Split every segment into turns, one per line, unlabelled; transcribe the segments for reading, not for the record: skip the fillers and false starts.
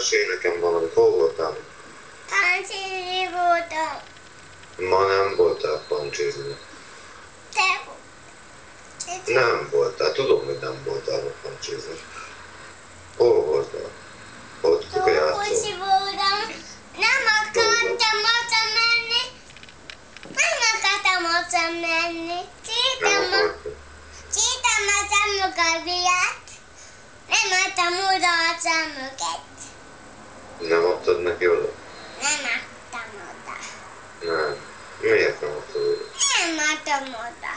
Mesélj nekem valamit, hol voltál?
Pancsizni voltam.
Ma nem voltál pancsizni.
Te
Nem voltál, tudom, hogy nem voltál ma pancsizni. Hol voltál? Ott kuka játszol?
Kocsi voltam. Nem akartam haza menni. Nem akartam haza menni.
Nem akartam.
Csítem a szemüket. Nem adtam oda a szemüket.
Nem adtad neki oda?
Nem adtam oda.
Nem. Miért nem adtad oda?
Nem adtam oda.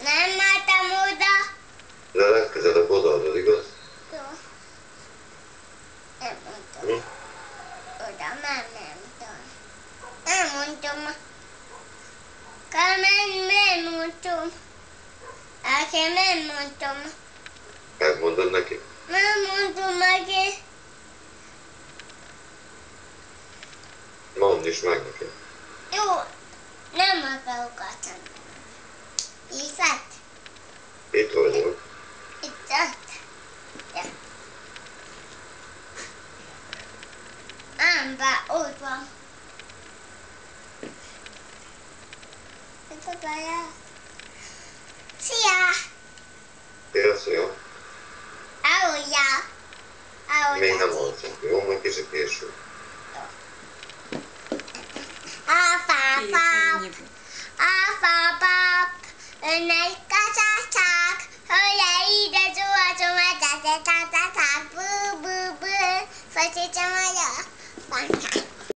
Nem adtam oda.
De legközelebb odaadod, igaz?
Jó. Nem mondtam.
Hm?
Oda már nem tudom. Nem mondtam. Kamen nem mondtam. Nekem nem mondtam.
Megmondod neki?
Nem mondtam neki.
Mondd is meg neki.
Jó. Nem akarok azt mondani. Így lett.
Itt vagyok.
Itt lett. Ja. Ám bár ott van. Itt van. Szia!
Szia.
Ahojjá!
Még nem alszunk, jó? Majd kicsit később.
Fá, fá, fá.